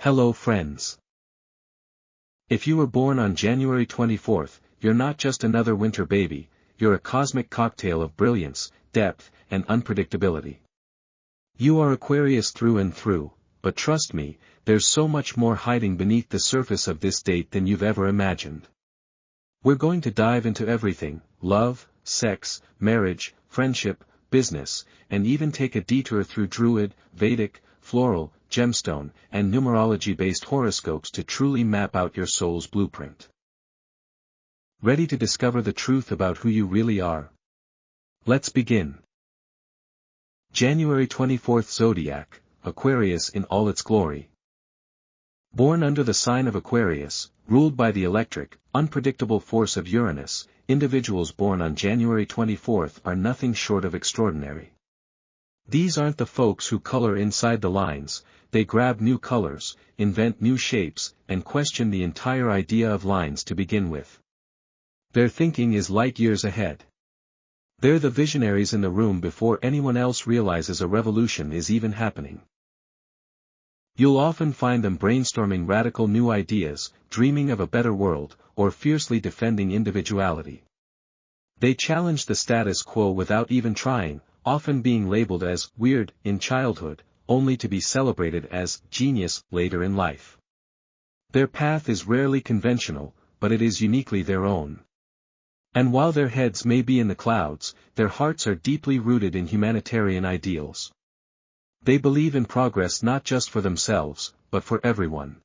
Hello friends. If you were born on January 24th, you're not just another winter baby, you're a cosmic cocktail of brilliance, depth, and unpredictability. You are Aquarius through and through, but trust me, there's so much more hiding beneath the surface of this date than you've ever imagined. We're going to dive into everything: love, sex, marriage, friendship, business, and even take a detour through Druid, Vedic, floral, gemstone, and numerology-based horoscopes to truly map out your soul's blueprint. Ready to discover the truth about who you really are? Let's begin. January 24th Zodiac, Aquarius in all its glory. Born under the sign of Aquarius, ruled by the electric, unpredictable force of Uranus, individuals born on January 24th are nothing short of extraordinary. These aren't the folks who color inside the lines, they grab new colors, invent new shapes, and question the entire idea of lines to begin with. Their thinking is light years ahead. They're the visionaries in the room before anyone else realizes a revolution is even happening. You'll often find them brainstorming radical new ideas, dreaming of a better world, or fiercely defending individuality. They challenge the status quo without even trying, often being labeled as weird in childhood, only to be celebrated as genius later in life. Their path is rarely conventional, but it is uniquely their own. And while their heads may be in the clouds, their hearts are deeply rooted in humanitarian ideals. They believe in progress not just for themselves, but for everyone.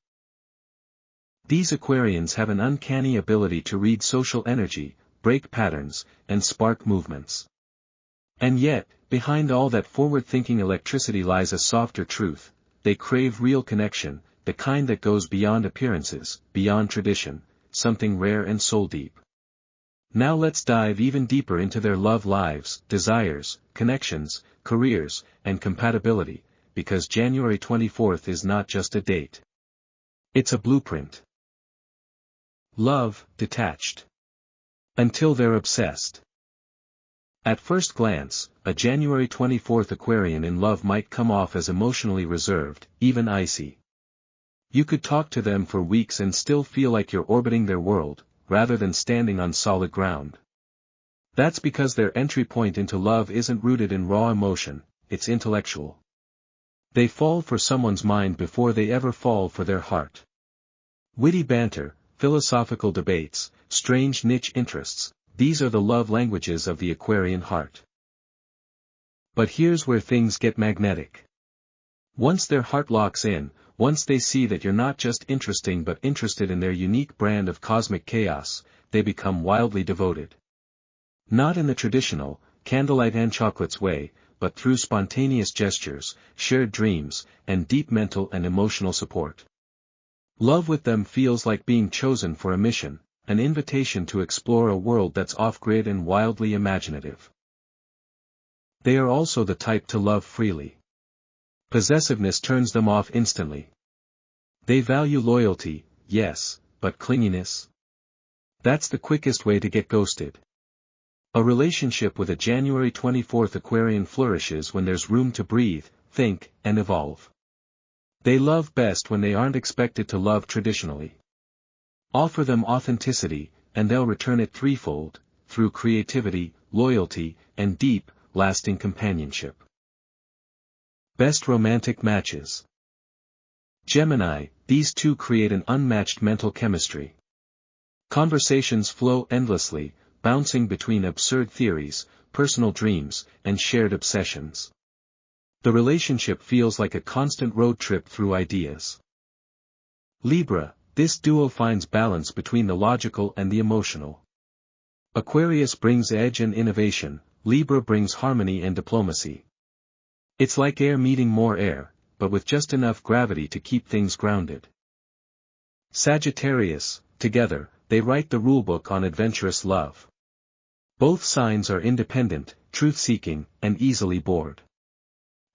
These Aquarians have an uncanny ability to read social energy, break patterns, and spark movements. And yet, behind all that forward-thinking electricity lies a softer truth: they crave real connection, the kind that goes beyond appearances, beyond tradition, something rare and soul-deep. Now let's dive even deeper into their love lives, desires, connections, careers, and compatibility, because January 24th is not just a date. It's a blueprint. Love, detached. Until they're obsessed. At first glance, a January 24th Aquarian in love might come off as emotionally reserved, even icy. You could talk to them for weeks and still feel like you're orbiting their world, rather than standing on solid ground. That's because their entry point into love isn't rooted in raw emotion, it's intellectual. They fall for someone's mind before they ever fall for their heart. Witty banter, philosophical debates, strange niche interests, these are the love languages of the Aquarian heart. But here's where things get magnetic. Once their heart locks in, once they see that you're not just interesting but interested in their unique brand of cosmic chaos, they become wildly devoted. Not in the traditional, candlelight and chocolates way, but through spontaneous gestures, shared dreams, and deep mental and emotional support. Love with them feels like being chosen for a mission, an invitation to explore a world that's off-grid and wildly imaginative. They are also the type to love freely. Possessiveness turns them off instantly. They value loyalty, yes, but clinginess? That's the quickest way to get ghosted. A relationship with a January 24th Aquarian flourishes when there's room to breathe, think, and evolve. They love best when they aren't expected to love traditionally. Offer them authenticity, and they'll return it threefold, through creativity, loyalty, and deep, lasting companionship. Best romantic matches. Gemini, these two create an unmatched mental chemistry. Conversations flow endlessly, bouncing between absurd theories, personal dreams, and shared obsessions. The relationship feels like a constant road trip through ideas. Libra, this duo finds balance between the logical and the emotional. Aquarius brings edge and innovation, Libra brings harmony and diplomacy. It's like air meeting more air, but with just enough gravity to keep things grounded. Sagittarius, together, they write the rulebook on adventurous love. Both signs are independent, truth-seeking, and easily bored.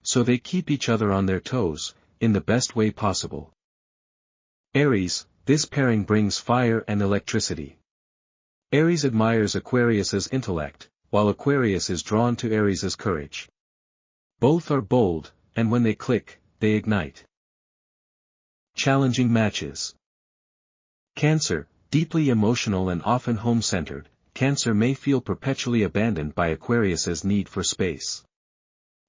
So they keep each other on their toes, in the best way possible. Aries, this pairing brings fire and electricity. Aries admires Aquarius's intellect, while Aquarius is drawn to Aries' courage. Both are bold, and when they click, they ignite. Challenging matches. Cancer, deeply emotional and often home-centered, Cancer may feel perpetually abandoned by Aquarius's need for space.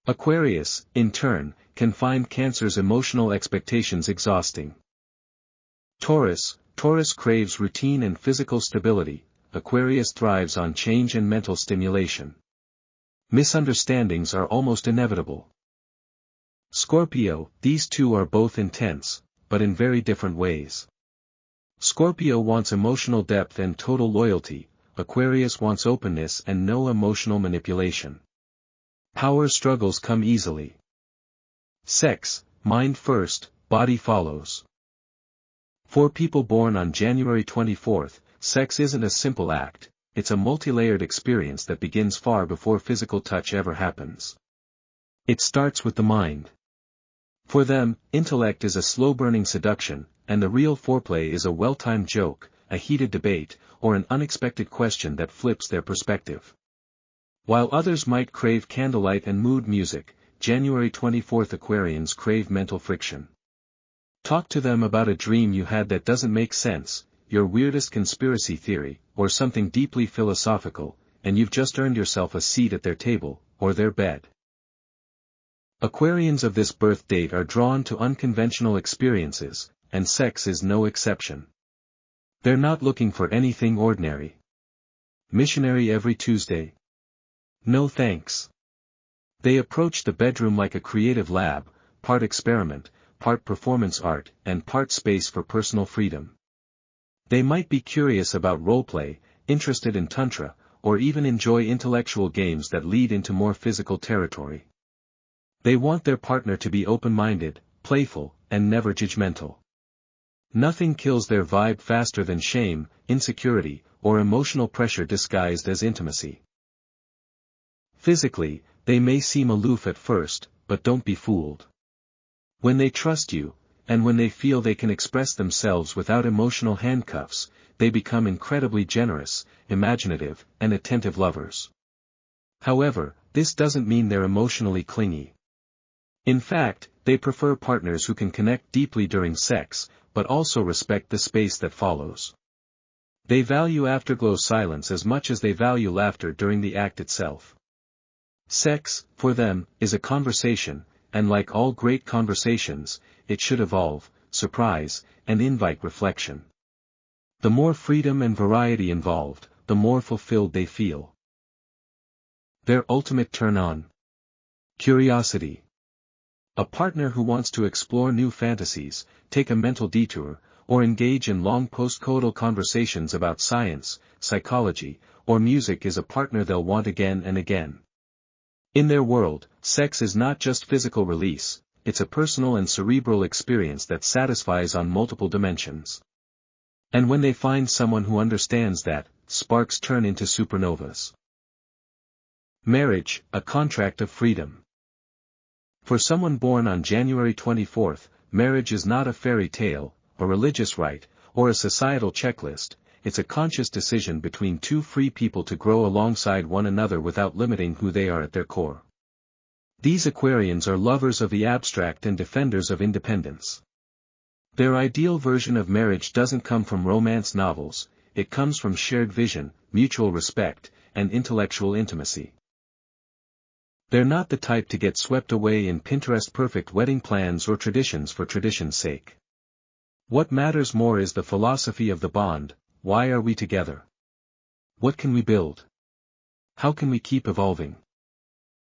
Aquarius, in turn, can find Cancer's emotional expectations exhausting. Taurus craves routine and physical stability, Aquarius thrives on change and mental stimulation. Misunderstandings are almost inevitable. Scorpio, these two are both intense, but in very different ways. Scorpio wants emotional depth and total loyalty, Aquarius wants openness and no emotional manipulation. Power struggles come easily. Sex, mind first, body follows. For people born on January 24, sex isn't a simple act, it's a multi-layered experience that begins far before physical touch ever happens. It starts with the mind. For them, intellect is a slow-burning seduction, and the real foreplay is a well-timed joke, a heated debate, or an unexpected question that flips their perspective. While others might crave candlelight and mood music, January 24 Aquarians crave mental friction. Talk to them about a dream you had that doesn't make sense, your weirdest conspiracy theory, or something deeply philosophical, and you've just earned yourself a seat at their table, or their bed. Aquarians of this birth date are drawn to unconventional experiences, and sex is no exception. They're not looking for anything ordinary. Missionary every Tuesday? No thanks. They approach the bedroom like a creative lab, part experiment, part performance art, and part space for personal freedom. They might be curious about roleplay, interested in tantra, or even enjoy intellectual games that lead into more physical territory. They want their partner to be open-minded, playful, and never judgmental. Nothing kills their vibe faster than shame, insecurity, or emotional pressure disguised as intimacy. Physically, they may seem aloof at first, but don't be fooled. When they trust you, and when they feel they can express themselves without emotional handcuffs, they become incredibly generous, imaginative, and attentive lovers. However, this doesn't mean they're emotionally clingy. In fact, they prefer partners who can connect deeply during sex, but also respect the space that follows. They value afterglow silence as much as they value laughter during the act itself. Sex, for them, is a conversation, and like all great conversations, it should evolve, surprise, and invite reflection. The more freedom and variety involved, the more fulfilled they feel. Their ultimate turn-on. Curiosity. A partner who wants to explore new fantasies, take a mental detour, or engage in long post-coital conversations about science, psychology, or music is a partner they'll want again and again. In their world, sex is not just physical release, it's a personal and cerebral experience that satisfies on multiple dimensions. And when they find someone who understands that, sparks turn into supernovas. Marriage, a contract of freedom. For someone born on January 24, marriage is not a fairy tale, a religious rite, or a societal checklist, it's a conscious decision between two free people to grow alongside one another without limiting who they are at their core. These Aquarians are lovers of the abstract and defenders of independence. Their ideal version of marriage doesn't come from romance novels, it comes from shared vision, mutual respect, and intellectual intimacy. They're not the type to get swept away in Pinterest-perfect wedding plans or traditions for tradition's sake. What matters more is the philosophy of the bond. Why are we together? What can we build? How can we keep evolving?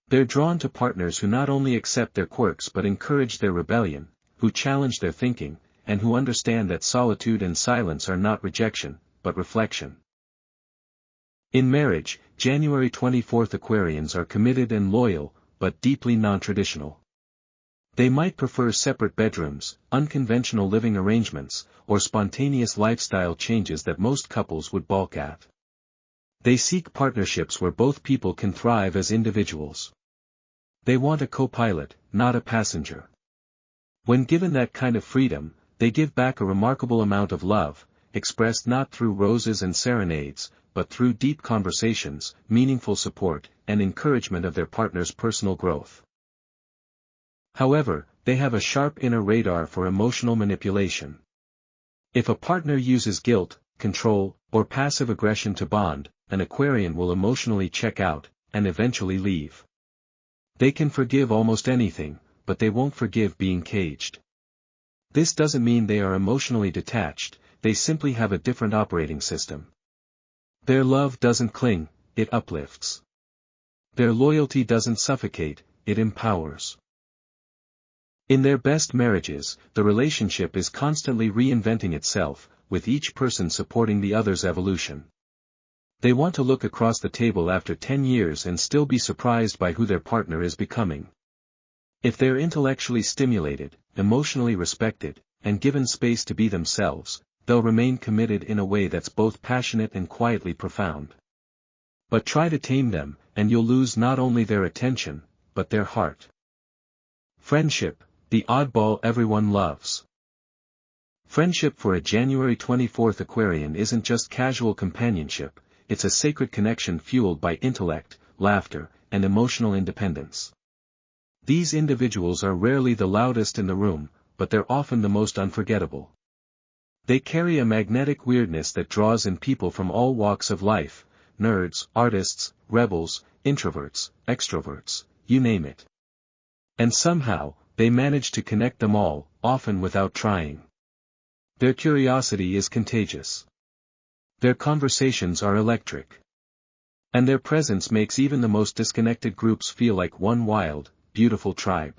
They're drawn to partners who not only accept their quirks but encourage their rebellion, who challenge their thinking, and who understand that solitude and silence are not rejection, but reflection. In marriage, January 24 Aquarians are committed and loyal, but deeply non-traditional. They might prefer separate bedrooms, unconventional living arrangements, or spontaneous lifestyle changes that most couples would balk at. They seek partnerships where both people can thrive as individuals. They want a co-pilot, not a passenger. When given that kind of freedom, they give back a remarkable amount of love, expressed not through roses and serenades, but through deep conversations, meaningful support, and encouragement of their partner's personal growth. However, they have a sharp inner radar for emotional manipulation. If a partner uses guilt, control, or passive aggression to bond, an Aquarian will emotionally check out, and eventually leave. They can forgive almost anything, but they won't forgive being caged. This doesn't mean they are emotionally detached, they simply have a different operating system. Their love doesn't cling, it uplifts. Their loyalty doesn't suffocate, it empowers. In their best marriages, the relationship is constantly reinventing itself, with each person supporting the other's evolution. They want to look across the table after 10 years and still be surprised by who their partner is becoming. If they're intellectually stimulated, emotionally respected, and given space to be themselves, they'll remain committed in a way that's both passionate and quietly profound. But try to tame them, and you'll lose not only their attention, but their heart. Friendship, the oddball everyone loves. Friendship for a January 24th Aquarian isn't just casual companionship, it's a sacred connection fueled by intellect, laughter, and emotional independence. These individuals are rarely the loudest in the room, but they're often the most unforgettable. They carry a magnetic weirdness that draws in people from all walks of life, nerds, artists, rebels, introverts, extroverts, you name it. And somehow, they manage to connect them all, often without trying. Their curiosity is contagious. Their conversations are electric. And their presence makes even the most disconnected groups feel like one wild, beautiful tribe.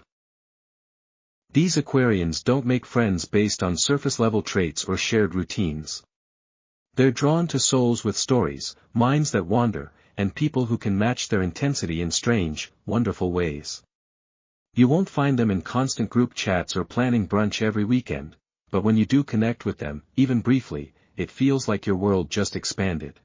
These Aquarians don't make friends based on surface-level traits or shared routines. They're drawn to souls with stories, minds that wander, and people who can match their intensity in strange, wonderful ways. You won't find them in constant group chats or planning brunch every weekend, but when you do connect with them, even briefly, it feels like your world just expanded.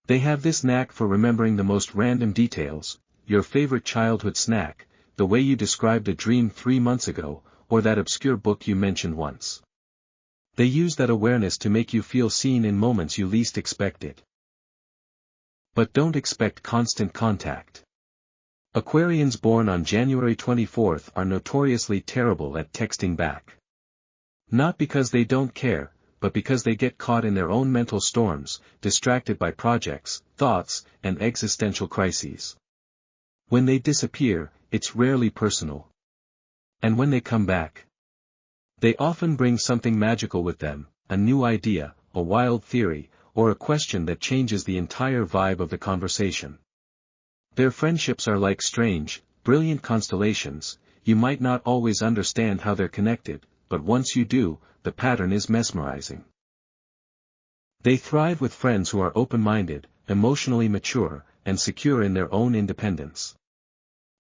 They have this knack for remembering the most random details, your favorite childhood snack, the way you described a dream 3 months ago, or that obscure book you mentioned once. They use that awareness to make you feel seen in moments you least expect it. But don't expect constant contact. Aquarians born on January 24th are notoriously terrible at texting back. Not because they don't care, but because they get caught in their own mental storms, distracted by projects, thoughts, and existential crises. When they disappear, it's rarely personal. And when they come back, they often bring something magical with them, a new idea, a wild theory, or a question that changes the entire vibe of the conversation. Their friendships are like strange, brilliant constellations, you might not always understand how they're connected, but once you do, the pattern is mesmerizing. They thrive with friends who are open-minded, emotionally mature, and secure in their own independence.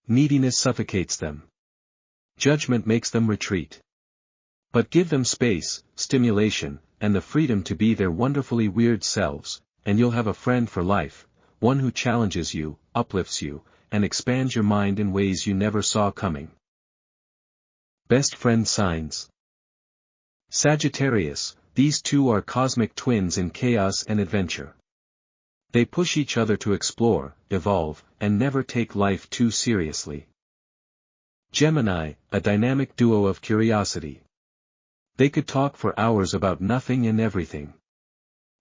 Neediness suffocates them. Judgment makes them retreat. But give them space, stimulation, and the freedom to be their wonderfully weird selves, and you'll have a friend for life, one who challenges you, uplifts you, and expands your mind in ways you never saw coming. Best friend signs. Sagittarius, these two are cosmic twins in chaos and adventure. They push each other to explore, evolve, and never take life too seriously. Gemini, a dynamic duo of curiosity. They could talk for hours about nothing and everything.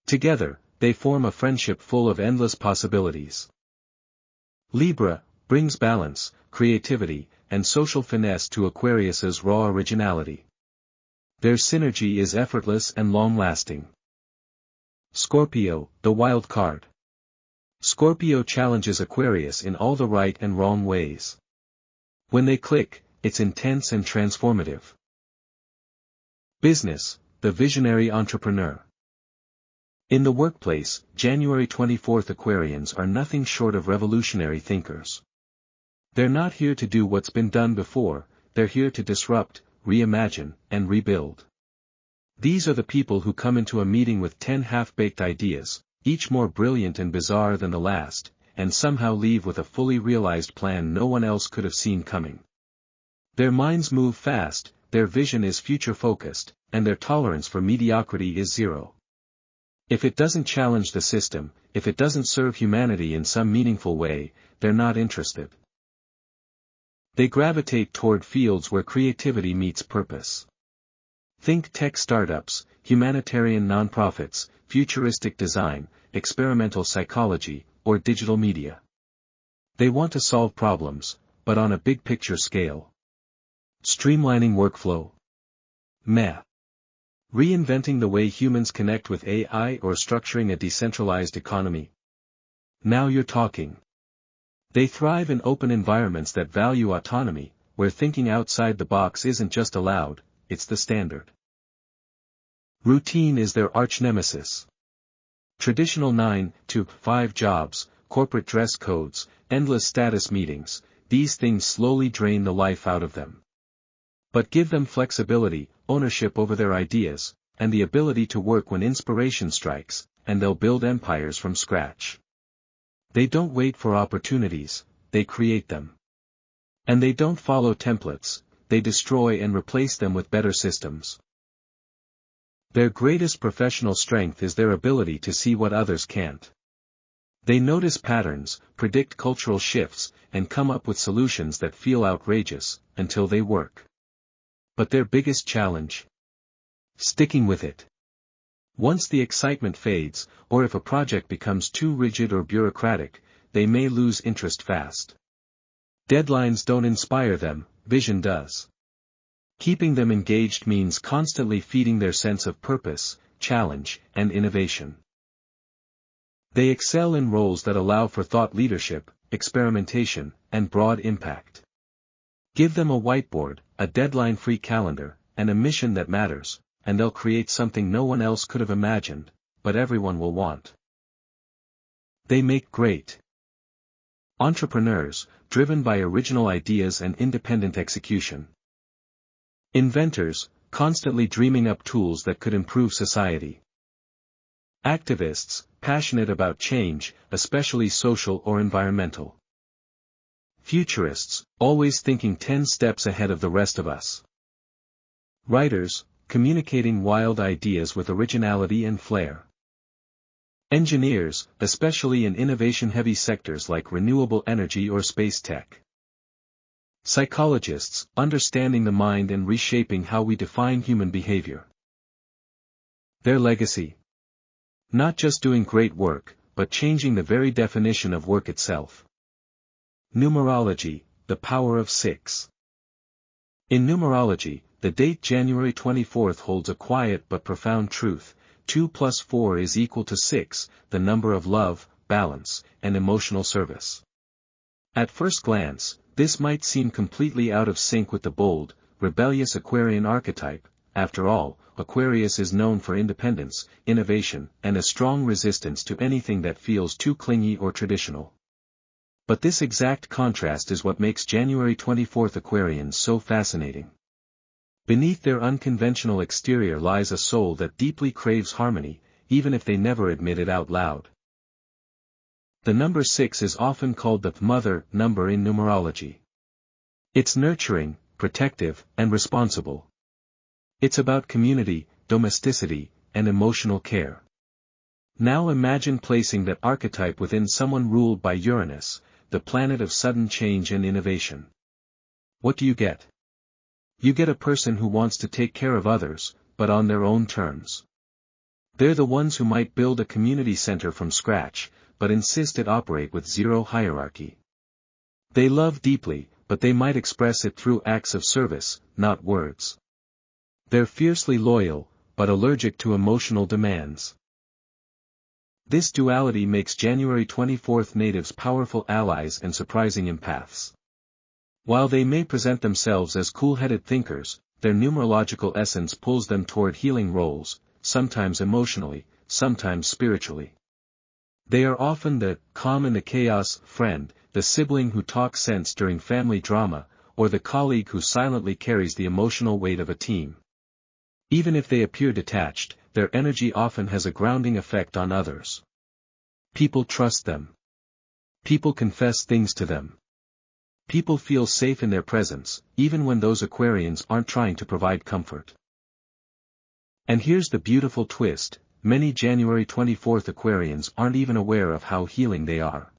Together, they form a friendship full of endless possibilities. Libra, brings balance, creativity, and social finesse to Aquarius's raw originality. Their synergy is effortless and long-lasting. Scorpio, the wild card. Scorpio challenges Aquarius in all the right and wrong ways. When they click, it's intense and transformative. Business, the visionary entrepreneur. In the workplace, January 24th Aquarians are nothing short of revolutionary thinkers. They're not here to do what's been done before, they're here to disrupt, reimagine, and rebuild. These are the people who come into a meeting with 10 half-baked ideas, each more brilliant and bizarre than the last, and somehow leave with a fully realized plan no one else could have seen coming. Their minds move fast, their vision is future-focused, and their tolerance for mediocrity is zero. If it doesn't challenge the system, if it doesn't serve humanity in some meaningful way, they're not interested. They gravitate toward fields where creativity meets purpose. Think tech startups, humanitarian nonprofits, futuristic design, experimental psychology, or digital media. They want to solve problems, but on a big picture scale. Streamlining workflow. Meh. Reinventing the way humans connect with AI or structuring a decentralized economy. Now you're talking. They thrive in open environments that value autonomy, where thinking outside the box isn't just allowed, it's the standard. Routine is their arch-nemesis. Traditional 9-to-5 jobs, corporate dress codes, endless status meetings, these things slowly drain the life out of them. But give them flexibility, ownership over their ideas, and the ability to work when inspiration strikes, and they'll build empires from scratch. They don't wait for opportunities, they create them. And they don't follow templates, they destroy and replace them with better systems. Their greatest professional strength is their ability to see what others can't. They notice patterns, predict cultural shifts, and come up with solutions that feel outrageous, until they work. But their biggest challenge? Sticking with it. Once the excitement fades, or if a project becomes too rigid or bureaucratic, they may lose interest fast. Deadlines don't inspire them, vision does. Keeping them engaged means constantly feeding their sense of purpose, challenge, and innovation. They excel in roles that allow for thought leadership, experimentation, and broad impact. Give them a whiteboard, a deadline-free calendar, and a mission that matters, and they'll create something no one else could have imagined, but everyone will want. They make great entrepreneurs, driven by original ideas and independent execution. Inventors, constantly dreaming up tools that could improve society. Activists, passionate about change, especially social or environmental. Futurists, always thinking 10 steps ahead of the rest of us. Writers, communicating wild ideas with originality and flair. Engineers, especially in innovation-heavy sectors like renewable energy or space tech. Psychologists, understanding the mind and reshaping how we define human behavior. Their legacy. Not just doing great work, but changing the very definition of work itself. Numerology, the power of 6. In numerology, the date January 24th holds a quiet but profound truth. 2 plus 4 is equal to 6, the number of love, balance, and emotional service. At first glance, this might seem completely out of sync with the bold, rebellious Aquarian archetype. After all, Aquarius is known for independence, innovation, and a strong resistance to anything that feels too clingy or traditional. But this exact contrast is what makes January 24th Aquarians so fascinating. Beneath their unconventional exterior lies a soul that deeply craves harmony, even if they never admit it out loud. The number 6 is often called the mother number in numerology. It's nurturing, protective, and responsible. It's about community, domesticity, and emotional care. Now imagine placing that archetype within someone ruled by Uranus, the planet of sudden change and innovation. What do you get? You get a person who wants to take care of others, but on their own terms. They're the ones who might build a community center from scratch, but insist it operate with zero hierarchy. They love deeply, but they might express it through acts of service, not words. They're fiercely loyal, but allergic to emotional demands. This duality makes January 24th natives powerful allies and surprising empaths. While they may present themselves as cool-headed thinkers, their numerological essence pulls them toward healing roles, sometimes emotionally, sometimes spiritually. They are often the calm in the chaos friend, the sibling who talks sense during family drama, or the colleague who silently carries the emotional weight of a team. Even if they appear detached, their energy often has a grounding effect on others. People trust them. People confess things to them. People feel safe in their presence, even when those Aquarians aren't trying to provide comfort. And here's the beautiful twist, many January 24th Aquarians aren't even aware of how healing they are.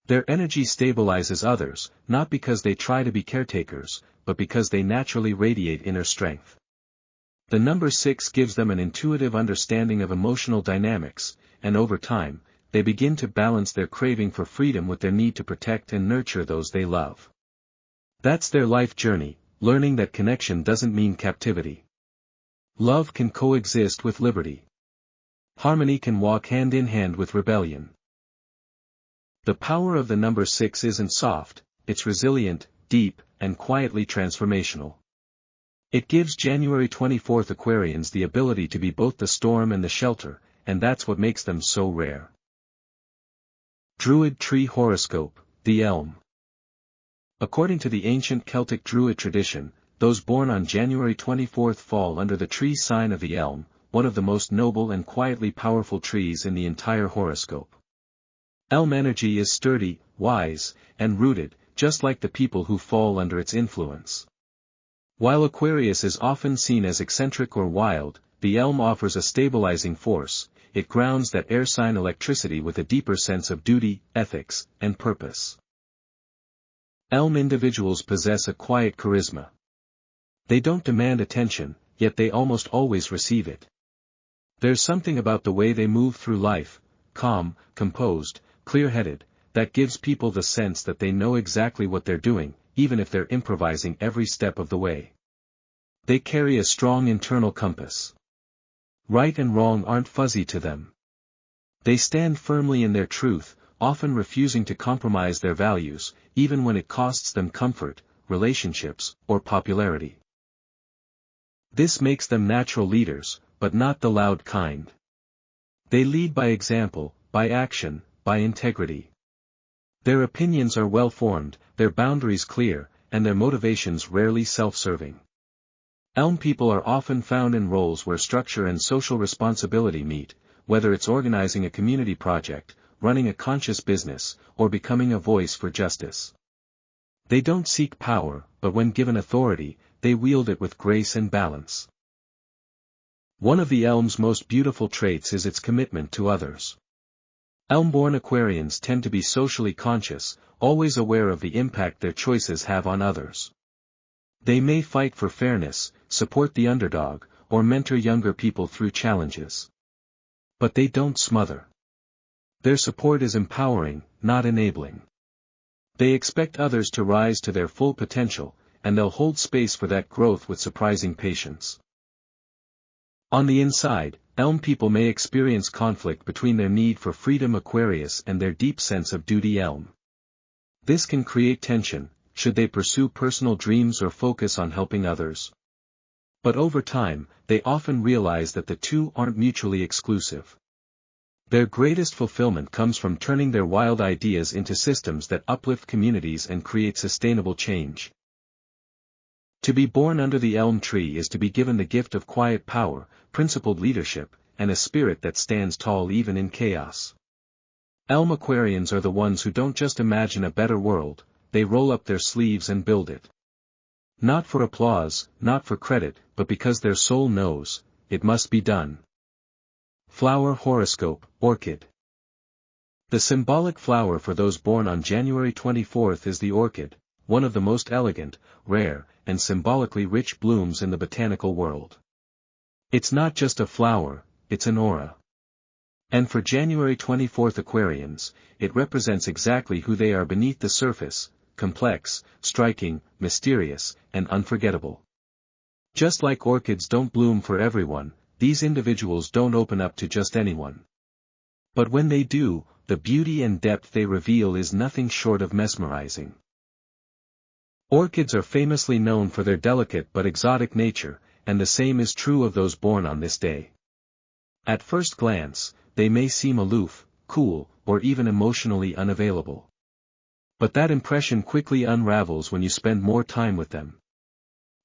Their energy stabilizes others, not because they try to be caretakers, but because they naturally radiate inner strength. The number 6 gives them an intuitive understanding of emotional dynamics, and over time, they begin to balance their craving for freedom with their need to protect and nurture those they love. That's their life journey, learning that connection doesn't mean captivity. Love can coexist with liberty. Harmony can walk hand in hand with rebellion. The power of the number 6 isn't soft, it's resilient, deep, and quietly transformational. It gives January 24th Aquarians the ability to be both the storm and the shelter, and that's what makes them so rare. Druid Tree Horoscope, the Elm. According to the ancient Celtic Druid tradition, those born on January 24th fall under the tree sign of the elm, one of the most noble and quietly powerful trees in the entire horoscope. Elm energy is sturdy, wise, and rooted, just like the people who fall under its influence. While Aquarius is often seen as eccentric or wild, the elm offers a stabilizing force. It grounds that air sign electricity with a deeper sense of duty, ethics, and purpose. Elm individuals possess a quiet charisma. They don't demand attention, yet they almost always receive it. There's something about the way they move through life, calm, composed, clear-headed, that gives people the sense that they know exactly what they're doing, even if they're improvising every step of the way. They carry a strong internal compass. Right and wrong aren't fuzzy to them. They stand firmly in their truth, often refusing to compromise their values, even when it costs them comfort, relationships, or popularity. This makes them natural leaders, but not the loud kind. They lead by example, by action, by integrity. Their opinions are well-formed, their boundaries clear, and their motivations rarely self-serving. Elm people are often found in roles where structure and social responsibility meet, whether it's organizing a community project, running a conscious business, or becoming a voice for justice. They don't seek power, but when given authority, they wield it with grace and balance. One of the elm's most beautiful traits is its commitment to others. Elm-born Aquarians tend to be socially conscious, always aware of the impact their choices have on others. They may fight for fairness, support the underdog, or mentor younger people through challenges. But they don't smother. Their support is empowering, not enabling. They expect others to rise to their full potential, and they'll hold space for that growth with surprising patience. On the inside, elm people may experience conflict between their need for freedom Aquarius and their deep sense of duty elm. This can create tension, should they pursue personal dreams or focus on helping others. But over time, they often realize that the two aren't mutually exclusive. Their greatest fulfillment comes from turning their wild ideas into systems that uplift communities and create sustainable change. To be born under the elm tree is to be given the gift of quiet power, principled leadership, and a spirit that stands tall even in chaos. Elm Aquarians are the ones who don't just imagine a better world, they roll up their sleeves and build it. Not for applause, not for credit, but because their soul knows, it must be done. Flower Horoscope, Orchid. The symbolic flower for those born on January 24th is the orchid, one of the most elegant, rare, and symbolically rich blooms in the botanical world. It's not just a flower, it's an aura. And for January 24th Aquarians, it represents exactly who they are beneath the surface, complex, striking, mysterious, and unforgettable. Just like orchids don't bloom for everyone, these individuals don't open up to just anyone. But when they do, the beauty and depth they reveal is nothing short of mesmerizing. Orchids are famously known for their delicate but exotic nature, and the same is true of those born on this day. At first glance, they may seem aloof, cool, or even emotionally unavailable. But that impression quickly unravels when you spend more time with them.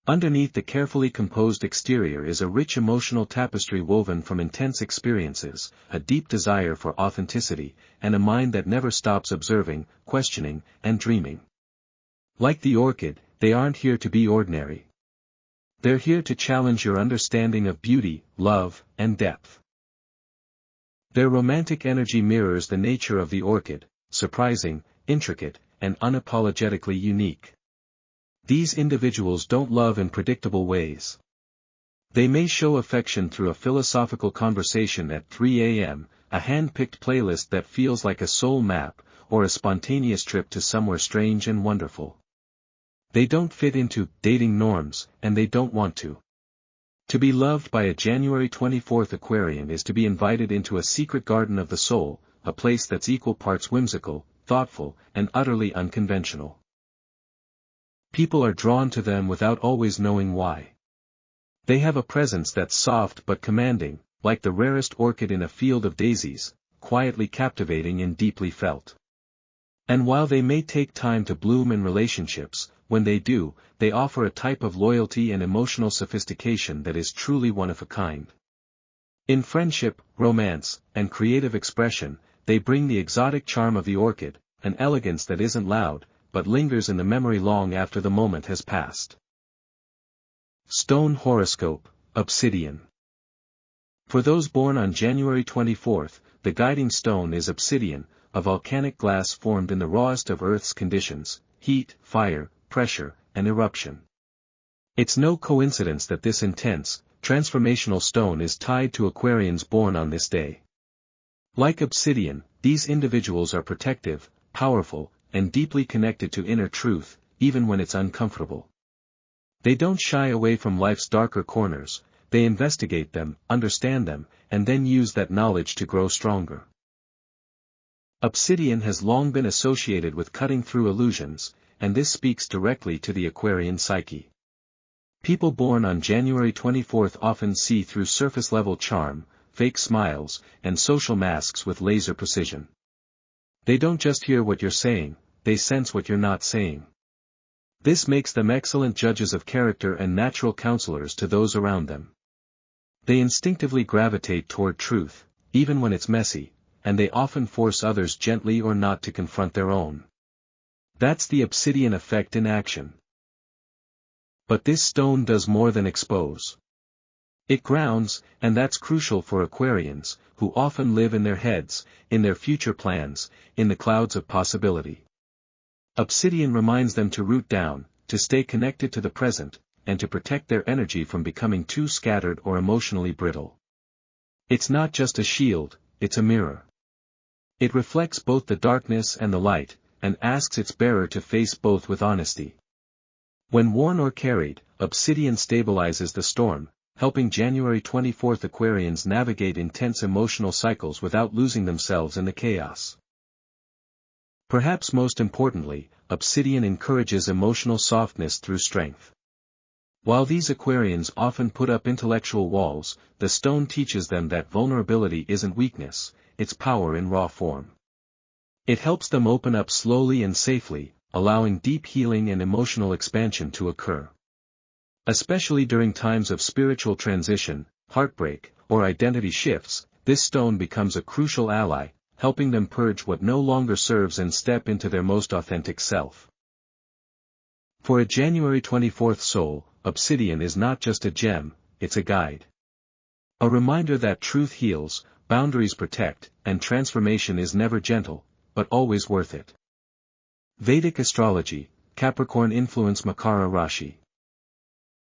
Underneath the carefully composed exterior is a rich emotional tapestry woven from intense experiences, a deep desire for authenticity, and a mind that never stops observing, questioning, and dreaming. Like the orchid, they aren't here to be ordinary. They're here to challenge your understanding of beauty, love, and depth. Their romantic energy mirrors the nature of the orchid, surprising, intricate, and unapologetically unique. These individuals don't love in predictable ways. They may show affection through a philosophical conversation at 3 a.m., a hand-picked playlist that feels like a soul map, or a spontaneous trip to somewhere strange and wonderful. They don't fit into dating norms, and they don't want to. To be loved by a January 24th Aquarian is to be invited into a secret garden of the soul, a place that's equal parts whimsical, thoughtful, and utterly unconventional. People are drawn to them without always knowing why. They have a presence that's soft but commanding, like the rarest orchid in a field of daisies, quietly captivating and deeply felt. And while they may take time to bloom in relationships, when they do, they offer a type of loyalty and emotional sophistication that is truly one of a kind. In friendship, romance, and creative expression, they bring the exotic charm of the orchid, an elegance that isn't loud, but lingers in the memory long after the moment has passed. Stone horoscope, obsidian. For those born on January 24th, the guiding stone is obsidian, a volcanic glass formed in the rawest of Earth's conditions: heat, fire, pressure, and eruption. It's no coincidence that this intense, transformational stone is tied to Aquarians born on this day. Like obsidian, these individuals are protective, powerful, and deeply connected to inner truth, even when it's uncomfortable. They don't shy away from life's darker corners, they investigate them, understand them, and then use that knowledge to grow stronger. Obsidian has long been associated with cutting through illusions, and this speaks directly to the Aquarian psyche. People born on January 24th often see through surface-level charm, fake smiles, and social masks with laser precision. They don't just hear what you're saying, they sense what you're not saying. This makes them excellent judges of character and natural counselors to those around them. They instinctively gravitate toward truth, even when it's messy, and they often force others gently or not to confront their own. That's the obsidian effect in action. But this stone does more than expose. It grounds, and that's crucial for Aquarians, who often live in their heads, in their future plans, in the clouds of possibility. Obsidian reminds them to root down, to stay connected to the present, and to protect their energy from becoming too scattered or emotionally brittle. It's not just a shield, it's a mirror. It reflects both the darkness and the light, and asks its bearer to face both with honesty. When worn or carried, obsidian stabilizes the storm, helping January 24th Aquarians navigate intense emotional cycles without losing themselves in the chaos. Perhaps most importantly, obsidian encourages emotional softness through strength. While these Aquarians often put up intellectual walls, the stone teaches them that vulnerability isn't weakness, it's power in raw form. It helps them open up slowly and safely, allowing deep healing and emotional expansion to occur. Especially during times of spiritual transition, heartbreak, or identity shifts, this stone becomes a crucial ally, helping them purge what no longer serves and step into their most authentic self. For a January 24th soul, obsidian is not just a gem, it's a guide. A reminder that truth heals, boundaries protect, and transformation is never gentle, but always worth it. Vedic astrology, Capricorn influence Makara Rashi.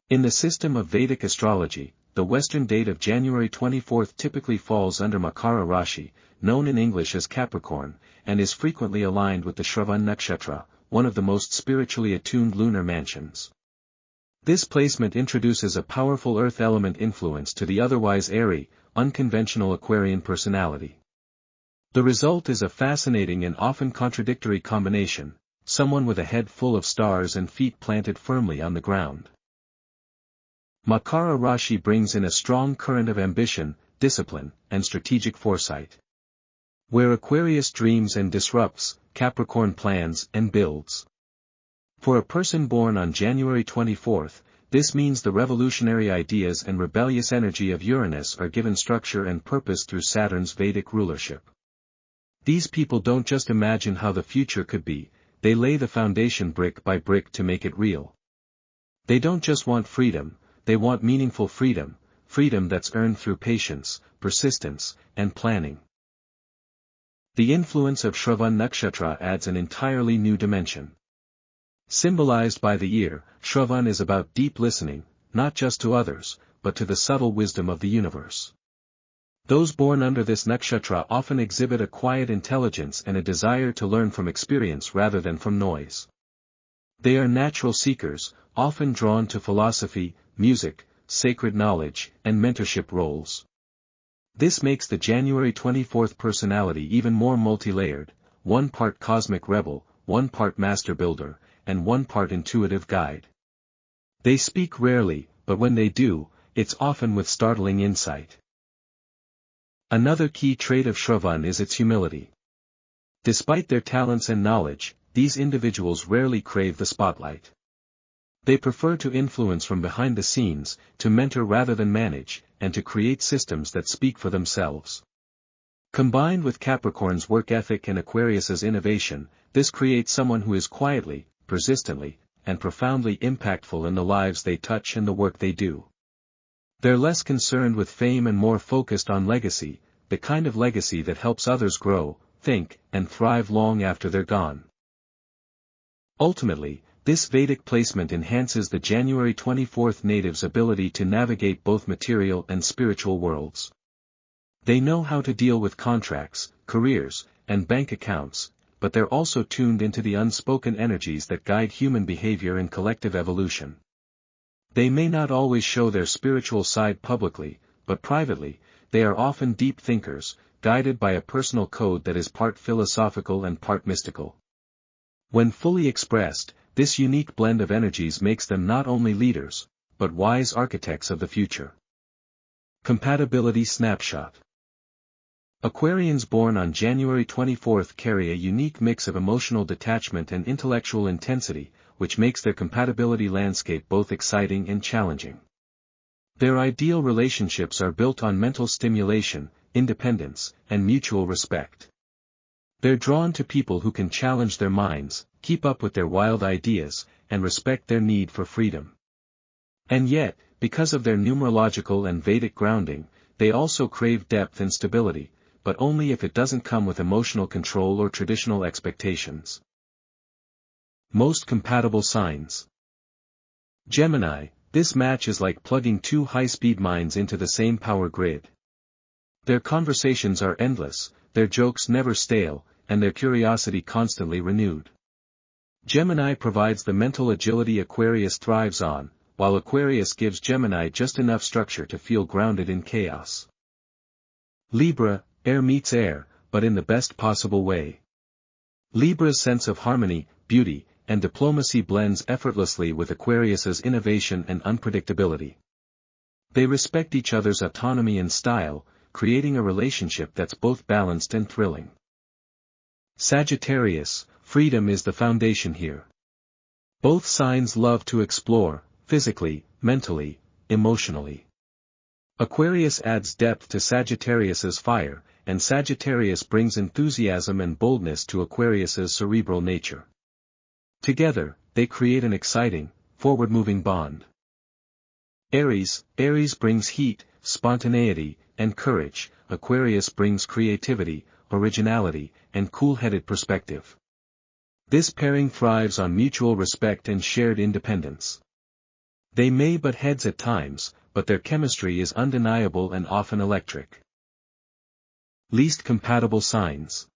In the system of Vedic astrology, the Western date of January 24th typically falls under Makara Rashi, known in English as Capricorn, and is frequently aligned with the Shravan Nakshatra, one of the most spiritually attuned lunar mansions. This placement introduces a powerful earth element influence to the otherwise airy, unconventional Aquarian personality. The result is a fascinating and often contradictory combination: someone with a head full of stars and feet planted firmly on the ground. Makara Rashi brings in a strong current of ambition, discipline, and strategic foresight. Where Aquarius dreams and disrupts, Capricorn plans and builds. For a person born on January 24th, this means the revolutionary ideas and rebellious energy of Uranus are given structure and purpose through Saturn's Vedic rulership. These people don't just imagine how the future could be, they lay the foundation brick by brick to make it real. They don't just want freedom, they want meaningful freedom, freedom that's earned through patience, persistence, and planning. The influence of Shravan Nakshatra adds an entirely new dimension. Symbolized by the ear, Shravan is about deep listening, not just to others, but to the subtle wisdom of the universe. Those born under this nakshatra often exhibit a quiet intelligence and a desire to learn from experience rather than from noise. They are natural seekers, often drawn to philosophy, music, sacred knowledge, and mentorship roles. This makes the January 24th personality even more multi-layered, one part cosmic rebel, one part master builder, and one part intuitive guide. They speak rarely, but when they do, it's often with startling insight. Another key trait of Shravan is its humility. Despite their talents and knowledge, these individuals rarely crave the spotlight. They prefer to influence from behind the scenes, to mentor rather than manage, and to create systems that speak for themselves. Combined with Capricorn's work ethic and Aquarius's innovation, this creates someone who is quietly, persistently, and profoundly impactful in the lives they touch and the work they do. They're less concerned with fame and more focused on legacy, the kind of legacy that helps others grow, think, and thrive long after they're gone. Ultimately, this Vedic placement enhances the January 24th native's ability to navigate both material and spiritual worlds. They know how to deal with contracts, careers, and bank accounts, but they're also tuned into the unspoken energies that guide human behavior and collective evolution. They may not always show their spiritual side publicly, but privately, they are often deep thinkers, guided by a personal code that is part philosophical and part mystical. When fully expressed, this unique blend of energies makes them not only leaders, but wise architects of the future. Compatibility snapshot. Aquarians born on January 24th carry a unique mix of emotional detachment and intellectual intensity, which makes their compatibility landscape both exciting and challenging. Their ideal relationships are built on mental stimulation, independence, and mutual respect. They're drawn to people who can challenge their minds, keep up with their wild ideas, and respect their need for freedom. And yet, because of their numerological and Vedic grounding, they also crave depth and stability, but only if it doesn't come with emotional control or traditional expectations. Most compatible signs. Gemini, this match is like plugging two high-speed minds into the same power grid. Their conversations are endless, their jokes never stale, and their curiosity constantly renewed. Gemini provides the mental agility Aquarius thrives on, while Aquarius gives Gemini just enough structure to feel grounded in chaos. Libra, air meets air, but in the best possible way. Libra's sense of harmony, beauty, and diplomacy blends effortlessly with Aquarius's innovation and unpredictability. They respect each other's autonomy and style, creating a relationship that's both balanced and thrilling. Sagittarius, freedom is the foundation here. Both signs love to explore, physically, mentally, emotionally. Aquarius adds depth to Sagittarius's fire, and Sagittarius brings enthusiasm and boldness to Aquarius's cerebral nature. Together, they create an exciting, forward-moving bond. Aries brings heat, spontaneity, and courage. Aquarius brings creativity, originality, and cool-headed perspective. This pairing thrives on mutual respect and shared independence. They may butt heads at times, but their chemistry is undeniable and often electric. Least compatible signs.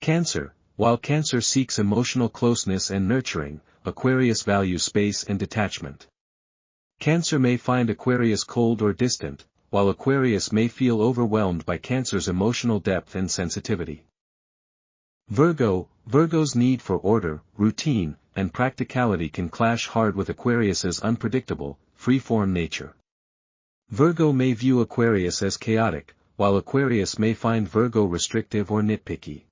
Cancer. While Cancer seeks emotional closeness and nurturing, Aquarius values space and detachment. Cancer may find Aquarius cold or distant, while Aquarius may feel overwhelmed by Cancer's emotional depth and sensitivity. Virgo's need for order, routine, and practicality can clash hard with Aquarius's unpredictable, free-form nature. Virgo may view Aquarius as chaotic, while Aquarius may find Virgo restrictive or nitpicky.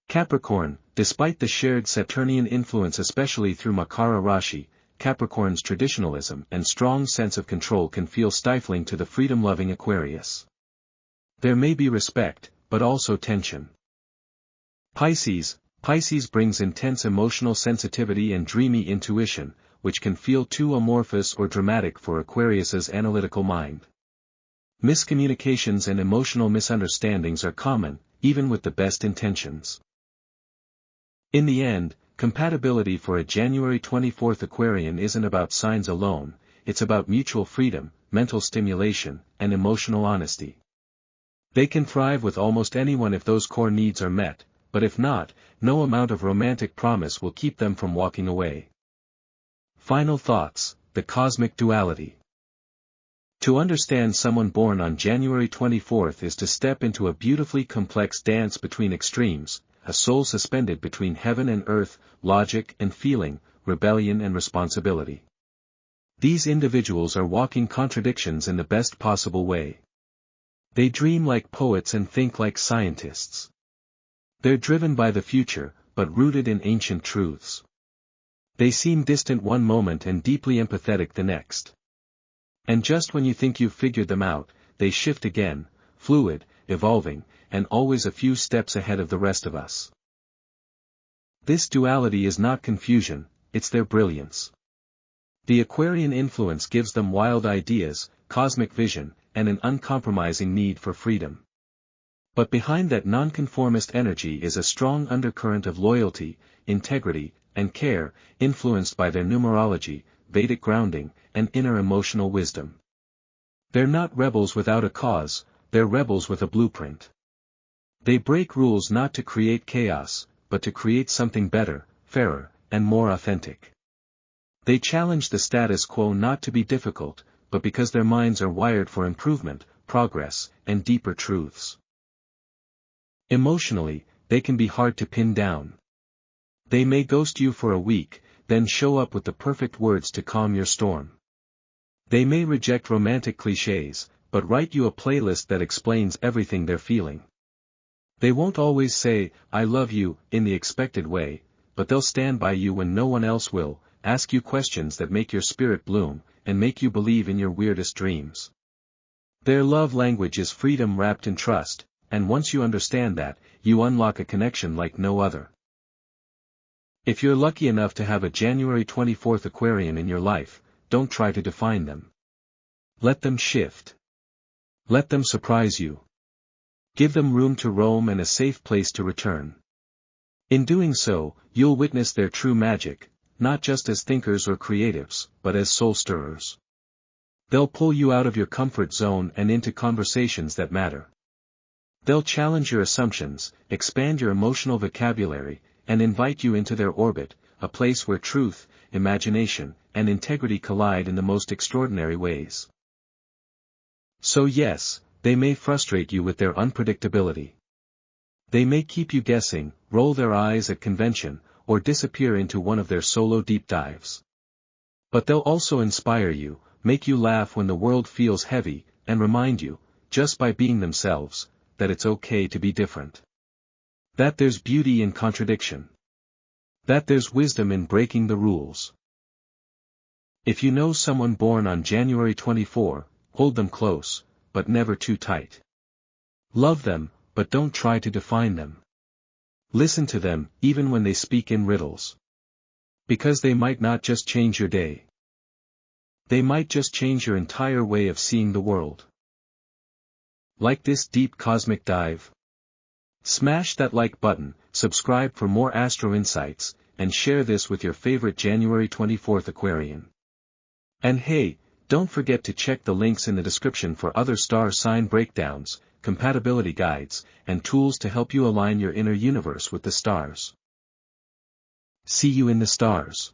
Capricorn, despite the shared Saturnian influence especially through Makara Rashi, Capricorn's traditionalism and strong sense of control can feel stifling to the freedom-loving Aquarius. There may be respect, but also tension. Pisces brings intense emotional sensitivity and dreamy intuition, which can feel too amorphous or dramatic for Aquarius's analytical mind. Miscommunications and emotional misunderstandings are common, even with the best intentions. In the end, compatibility for a January 24th Aquarian isn't about signs alone, it's about mutual freedom, mental stimulation, and emotional honesty. They can thrive with almost anyone if those core needs are met, but if not, no amount of romantic promise will keep them from walking away. Final thoughts: the cosmic duality. To understand someone born on January 24th is to step into a beautifully complex dance between extremes, a soul suspended between heaven and earth, logic and feeling, rebellion and responsibility. These individuals are walking contradictions in the best possible way. They dream like poets and think like scientists. They're driven by the future, but rooted in ancient truths. They seem distant one moment and deeply empathetic the next. And just when you think you've figured them out, they shift again, fluid, evolving, and always a few steps ahead of the rest of us. This duality is not confusion, it's their brilliance. The Aquarian influence gives them wild ideas, cosmic vision, and an uncompromising need for freedom. But behind that nonconformist energy is a strong undercurrent of loyalty, integrity, and care, influenced by their numerology, Vedic grounding, and inner emotional wisdom. They're not rebels without a cause, they're rebels with a blueprint. They break rules not to create chaos, but to create something better, fairer, and more authentic. They challenge the status quo not to be difficult, but because their minds are wired for improvement, progress, and deeper truths. Emotionally, they can be hard to pin down. They may ghost you for a week, then show up with the perfect words to calm your storm. They may reject romantic clichés, but write you a playlist that explains everything they're feeling. They won't always say, "I love you," in the expected way, but they'll stand by you when no one else will, ask you questions that make your spirit bloom, and make you believe in your weirdest dreams. Their love language is freedom wrapped in trust, and once you understand that, you unlock a connection like no other. If you're lucky enough to have a January 24th Aquarian in your life, don't try to define them. Let them shift. Let them surprise you. Give them room to roam and a safe place to return. In doing so, you'll witness their true magic, not just as thinkers or creatives, but as soul stirrers. They'll pull you out of your comfort zone and into conversations that matter. They'll challenge your assumptions, expand your emotional vocabulary, and invite you into their orbit, a place where truth, imagination, and integrity collide in the most extraordinary ways. So yes, they may frustrate you with their unpredictability. They may keep you guessing, roll their eyes at convention, or disappear into one of their solo deep dives. But they'll also inspire you, make you laugh when the world feels heavy, and remind you, just by being themselves, that it's okay to be different. That there's beauty in contradiction. That there's wisdom in breaking the rules. If you know someone born on January 24, hold them close, but never too tight. Love them, but don't try to define them. Listen to them, even when they speak in riddles. Because they might not just change your day. They might just change your entire way of seeing the world. Like this deep cosmic dive? Smash that like button, subscribe for more astro insights, and share this with your favorite January 24th Aquarian. And hey, don't forget to check the links in the description for other star sign breakdowns, compatibility guides, and tools to help you align your inner universe with the stars. See you in the stars.